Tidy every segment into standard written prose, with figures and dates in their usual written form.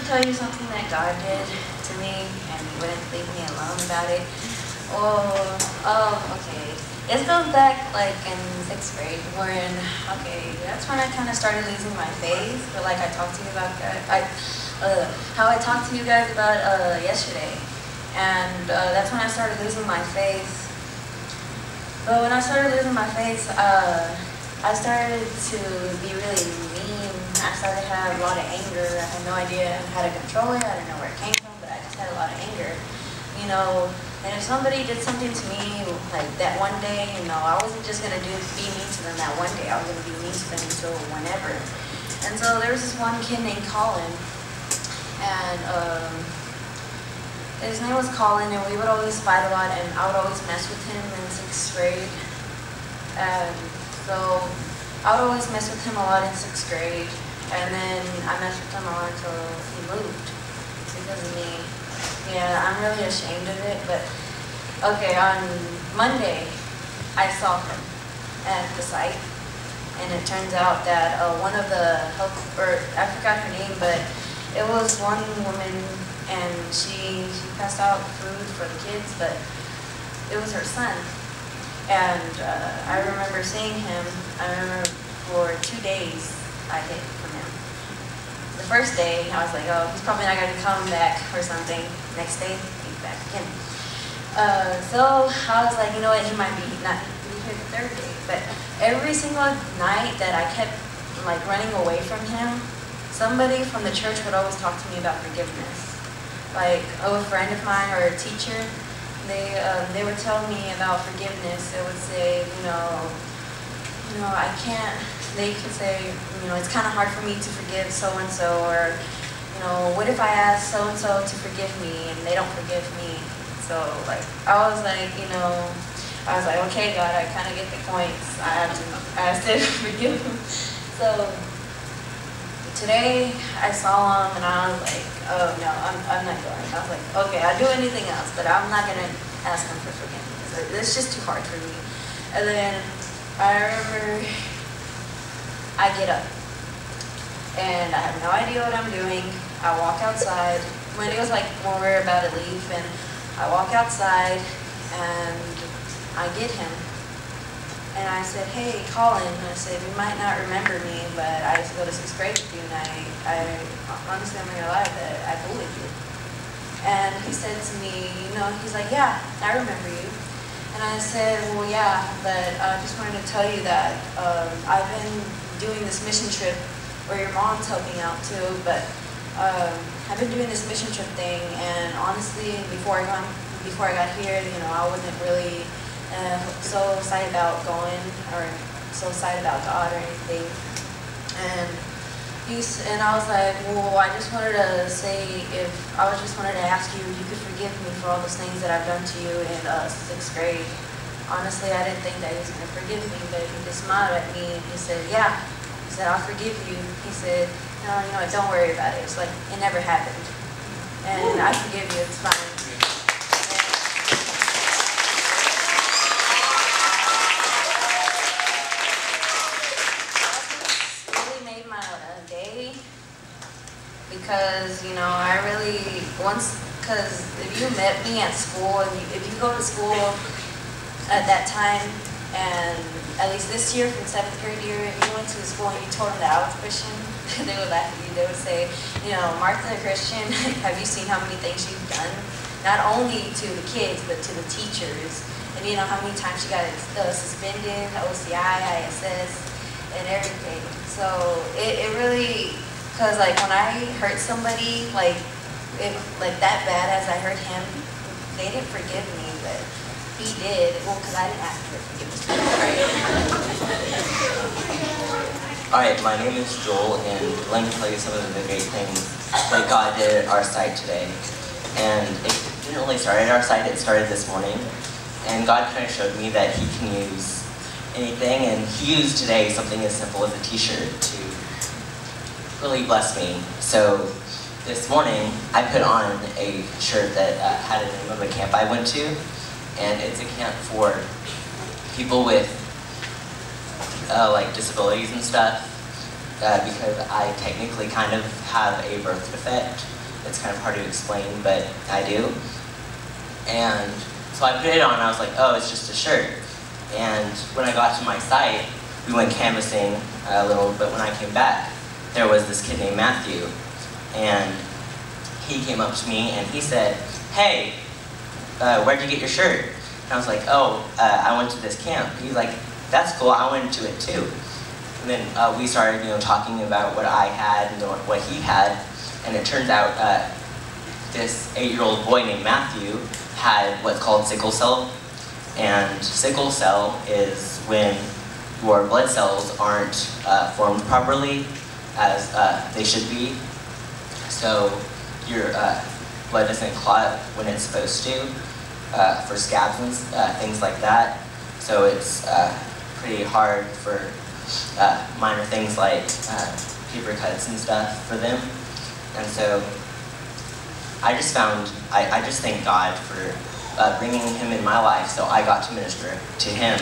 tell you something that God did to me, and He wouldn't leave me alone about it. Okay. This goes back like in 6th grade, when, that's when I kind of started losing my faith, but like I talked to you about, how I talked to you guys about yesterday. And that's when I started losing my faith. But when I started losing my faith, I started to be really mean. I started to have a lot of anger. I had no idea how to control it. I didn't know where it came from, but I just had a lot of anger. You know, and if somebody did something to me like that one day, you know, I wasn't just going to be mean to them that one day. I was going to be mean to them until whenever. And so there was this one kid named Colin, and his name was Colin, and we would always fight a lot, and I would always mess with him in 6th grade. And so I would always mess with him a lot in 6th grade, and then I messed with him a lot until he moved because of me. Yeah, I'm really ashamed of it, but okay, on Monday, I saw him at the site, and it turns out that one of the I forgot her name, but it was one woman, and she passed out food for the kids, but it was her son. And I remember seeing him. I remember for 2 days I hid from him. The first day, I was like, oh, he's probably not going to come back or something. Next day, he's back again. So I was like, you know what, he might not be here the 3rd day. But every single night that I kept like running away from him, somebody from the church would always talk to me about forgiveness. Like, a friend of mine or a teacher, they would tell me about forgiveness. They would say, you know, I can't. They could say, you know, it's kind of hard for me to forgive so-and-so, or, you know, what if I ask so-and-so to forgive me and they don't forgive me? So, like, I was like, okay, God, I kind of get the points. I have to forgive him. So, today, I saw him and I was like, oh, no, I'm not going. I was like, okay, I'll do anything else, but I'm not going to ask him for forgiveness. It's just too hard for me. And then, I remember I get up, and I have no idea what I'm doing. I walk outside, when it was like when we were about to leave, and I walk outside, and I get him, and I said, hey, Colin, I said, you might not remember me, but I used to go to 6th grade with you, and I honestly, I'm not gonna lie, that I bullied you. And he said to me, you know, he's like, yeah, I remember you. And I said, well, yeah, but I just wanted to tell you that I've been doing this mission trip where your mom's helping out too, but I've been doing this mission trip thing, and honestly, before I got here, you know, I wasn't really so excited about going, or so excited about God or anything. And I was like, well, I just wanted to ask you if you could forgive me for all those things that I've done to you in 6th grade. Honestly, I didn't think that he was going to forgive me, but he just smiled at me and he said, yeah. He said, I'll forgive you. He said, no, you know what, don't worry about it. It's like, it never happened. And I forgive you, it's fine. Because, you know, because if you met me at school, and if you go to school at that time, and at least this year, from 7th grade year, if you went to school and you told them that I was Christian, they would laugh at you. They would say, you know, Martha Christian, have you seen how many things she's done? Not only to the kids, but to the teachers. And you know how many times she got suspended, OCI, ISS, and everything. So it really... Because like when I hurt somebody, like that bad as I hurt him, they didn't forgive me, but he did. Well, because I didn't ask for forgiveness. Alright, my name is Joel, and let me tell you some of the great things that God did at our site today. And it didn't really start at our site, it started this morning. And God kind of showed me that He can use anything, and He used today something as simple as a t-shirt to really blessed me. So this morning I put on a shirt that had the name of a camp I went to, and it's a camp for people with like disabilities and stuff, because I technically kind of have a birth defect. it's kind of hard to explain, but I do. And so I put it on and I was like, oh, it's just a shirt. And when I got to my site, we went canvassing a little, but when I came back, there was this kid named Matthew. And he came up to me and he said, hey, where'd you get your shirt? And I was like, oh, I went to this camp. He's like, that's cool, I went to it too. And then we started, talking about what I had and what he had. And it turns out this 8-year-old boy named Matthew had what's called sickle cell. And sickle cell is when your blood cells aren't formed properly as they should be. So your blood doesn't clot when it's supposed to for scabs and things like that. So it's pretty hard for minor things like paper cuts and stuff for them. And so I just thank God for bringing him in my life, so I got to minister to him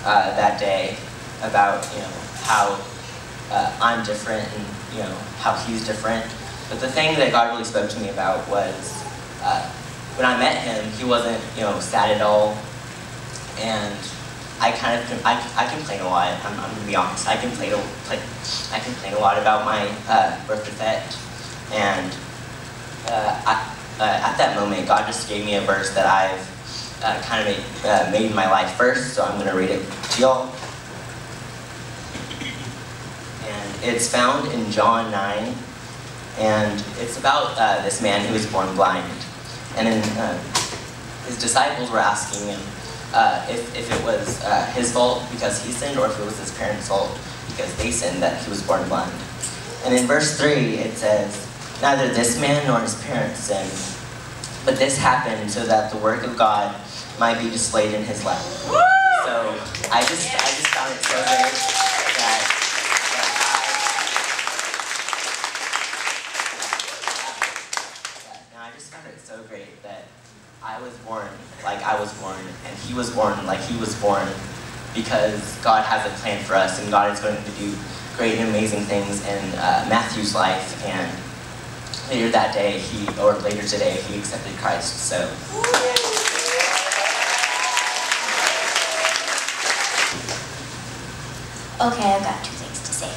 that day about how I'm different and how he's different. But the thing that God really spoke to me about was when I met him, he wasn't sad at all, and I complain a lot. I'm gonna be honest. I complain a lot about my birth defect, and at that moment, God just gave me a verse that I've kind of made in my life first. So I'm gonna read it to y'all, and it's found in John 9, and it's about this man who was born blind, and then his disciples were asking him if it was his fault because he sinned, or if it was his parents' fault because they sinned that he was born blind. And in verse 3 it says, neither this man nor his parents sinned, but this happened so that the work of God might be displayed in his life. Woo! So I just found it so great I just found it so great that I was born like I was born, and he was born like he was born, because God has a plan for us, and God is going to do great and amazing things in Matthew's life. And later that day, later today, he accepted Christ. So. Okay, I've got 2 things to say.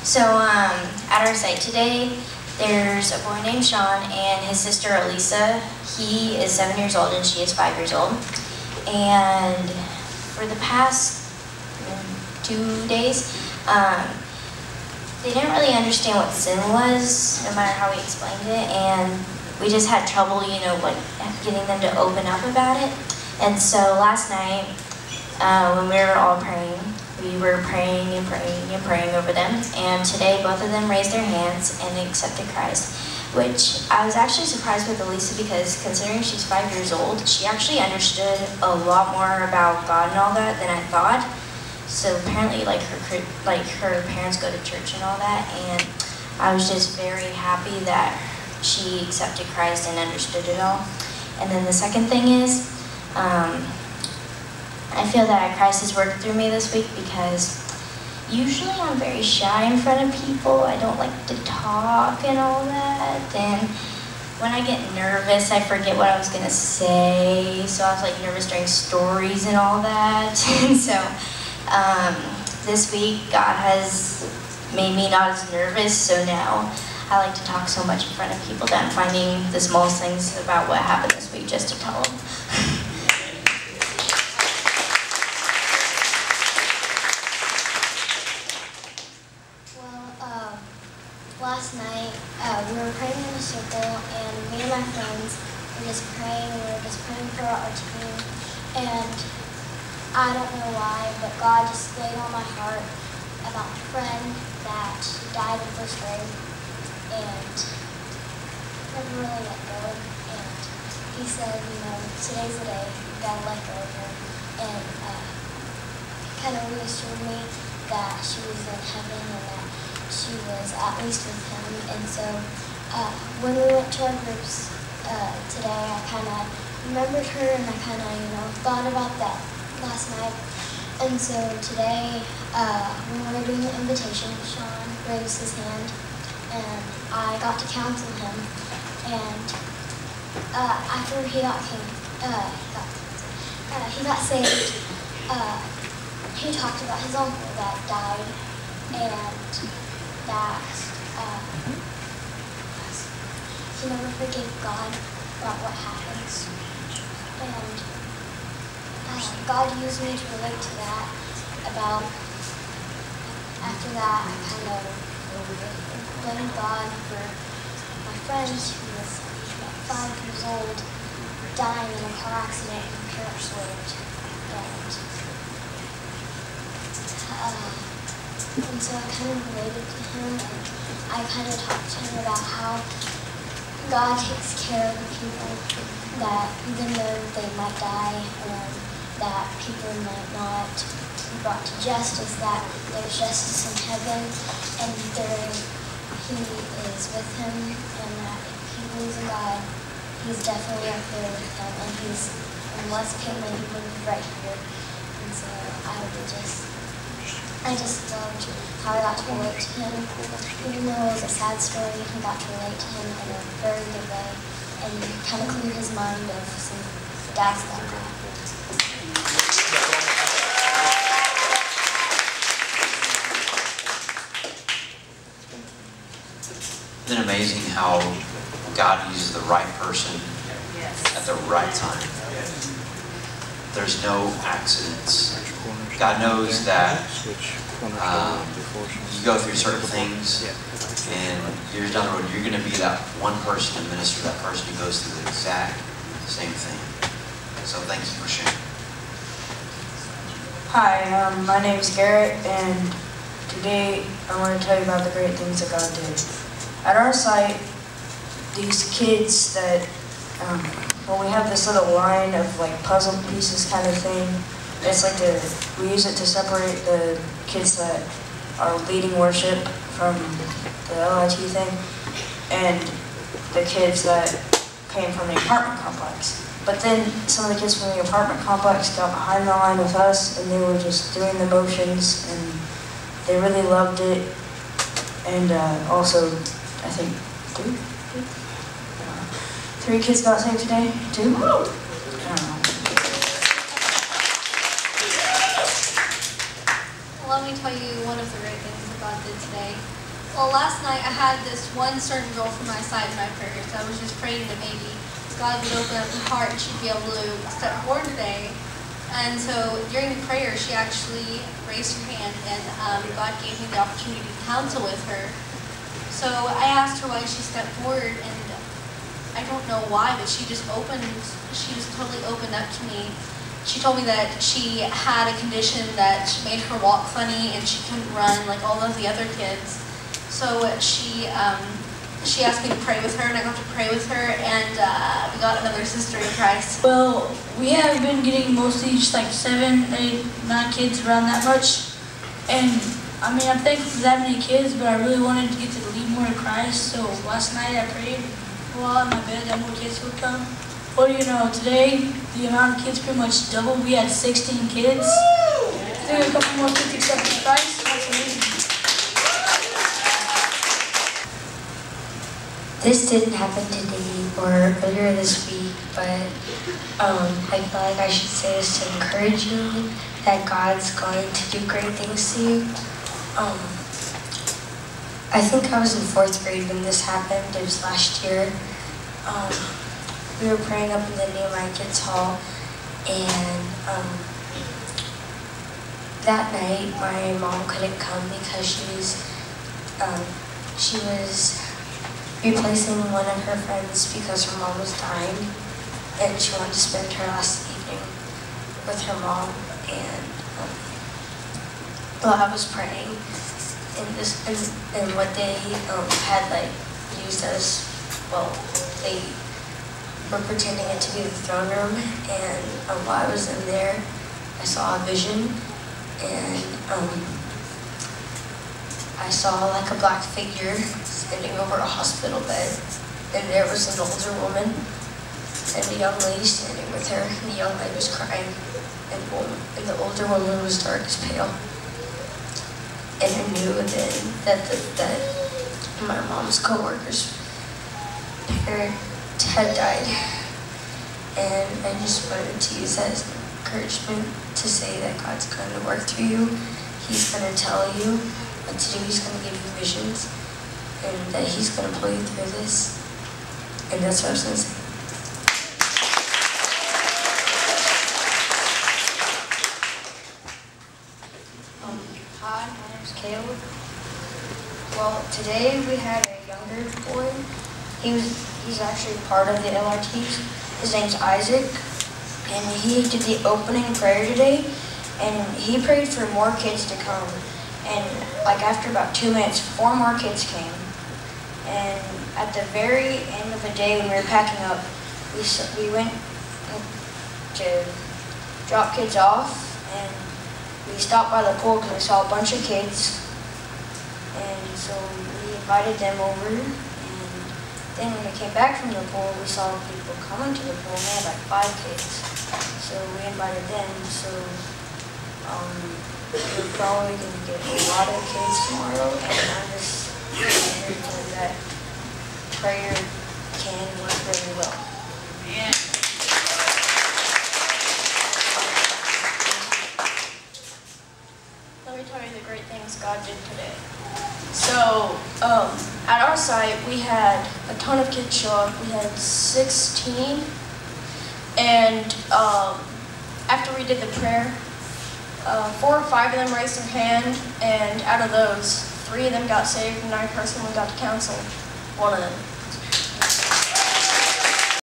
So at our site today, there's a boy named Sean and his sister Elisa. He is 7 years old and she is 5 years old. And for the past 2 days, they didn't really understand what sin was, no matter how we explained it, and we just had trouble, like getting them to open up about it. And so last night, when we were all praying, we were praying and praying and praying over them, and today both of them raised their hands and accepted Christ, which I was actually surprised with Elisa, because considering she's 5 years old, she actually understood a lot more about God and all that than I thought. So apparently her parents go to church and all that, and I was just very happy that she accepted Christ and understood it all. And then the second thing is, I feel that Christ has worked through me this week, because usually I'm very shy in front of people. I don't like to talk and all that, and when I get nervous, I forget what I was going to say, so I was nervous during stories and all that. And so this week God has made me not as nervous, so now I like to talk so much in front of people that I'm finding the smallest things about what happened this week just to tell them. Last night, we were praying in a circle, and me and my friends were just praying. We were just praying for our team, and I don't know why, but God just laid on my heart about a friend that died in 1st grade, and never really let go. And he said, today's the day, you gotta let go of her. And it kind of reassured me that she was in heaven and that she was at least with him. And so when we went to our groups today, I kind of remembered her, and I kind of thought about that last night. And so today when we were doing the invitation, Sean raised his hand, and I got to counsel him. And after he got saved, he talked about his uncle that died, and that he never forgave God about what happens. And God used me to relate to that. After that, I kind of blamed God for my friend who was about 5 years old dying in a car accident and her parents lived. And so I kind of related to him, and I kind of talked to him about how God takes care of the people, that even though they might die and that people might not be brought to justice, that there's justice in heaven, and he is with him, and that if he believes in God, he's definitely up there with him, and unless Caitlin, he would be right here. And so I just loved how I got to relate to him. Even though it was a sad story, I got to relate to him in a very good way and kind of clear his mind of some doubts that I had. Isn't it amazing how God uses the right person at the right time? There's no accidents. God knows that you go through certain things, and years down the road, you're going to be that one person to minister to that person who goes through the exact same thing. So thank you for sharing. Hi, my name is Garrett, and today I want to tell you about the great things that God did. At our site, these kids that, well, we have this little line of like puzzle pieces kind of thing. It's like we use it to separate the kids that are leading worship from the L.I.T thing, and the kids that came from the apartment complex. But then some of the kids from the apartment complex got behind the line with us, and they were just doing the motions, and they really loved it. And also, I think 3 kids got saved today. 2? I don't know. Let me tell you one of the great things that God did today. Well, last night I had this one certain girl from my side in my prayers. I was just praying that maybe God would open up her heart and she'd be able to step forward today. And so during the prayer, she actually raised her hand, and God gave me the opportunity to counsel with her. So I asked her why she stepped forward, and I don't know why, but she just totally opened up to me. She told me that she had a condition that made her walk funny and she couldn't run like all of the other kids. So she asked me to pray with her, and I got to pray with her, and we got another sister in Christ. Well, we have been getting mostly just like 7, 8, 9 kids around that much. And I mean, I'm thankful for that many kids, but I really wanted to get to lead more to Christ. So last night I prayed while in my bed that more kids would come. What do you know, today the amount of kids pretty much doubled. We had 16 kids. I think a couple more kids accepted Christ. That's amazing. This didn't happen today or earlier this week, but I feel like I should say this to encourage you that God's going to do great things to you. I think I was in 4th grade when this happened. It was last year. We were praying up in the Nehemiah Kids Hall, and that night my mom couldn't come because she was replacing one of her friends because her mom was dying, and she wanted to spend her last evening with her mom. And while I was praying, and what they had like used as, well, they were pretending it to be the throne room, and while I was in there, I saw a vision, and I saw like a black figure standing over a hospital bed, and there was an older woman and a young lady standing with her, and the young lady was crying, and the older woman was dark as pale. And I knew then that my mom's co-workers parent had died. And I just wanted to use that as encouragement to say that God's going to work through you. He's going to tell you what to do. He's going to give you visions. And that He's going to pull you through this. And that's what I was going to say. Hi, my name is Caleb. Well, today we had a younger boy. He's actually part of the L.I.Ts. His name's Isaac, and he did the opening prayer today, and he prayed for more kids to come. And like after about 2 minutes, 4 more kids came. And at the very end of the day when we were packing up, we went to drop kids off, and we stopped by the pool because we saw a bunch of kids. And so we invited them over, and then when we came back from the pool, we saw people coming to the pool, and they had like 5 kids. So we invited them, so we're probably going to get a lot of kids tomorrow, and I'm just grateful that prayer can work really well. Yeah. Let me tell you the great things God did today. So, at our site, we had a ton of kids show up. We had 16. And after we did the prayer, 4 or 5 of them raised their hand. And out of those, 3 of them got saved and 9 personally got to counsel one of them.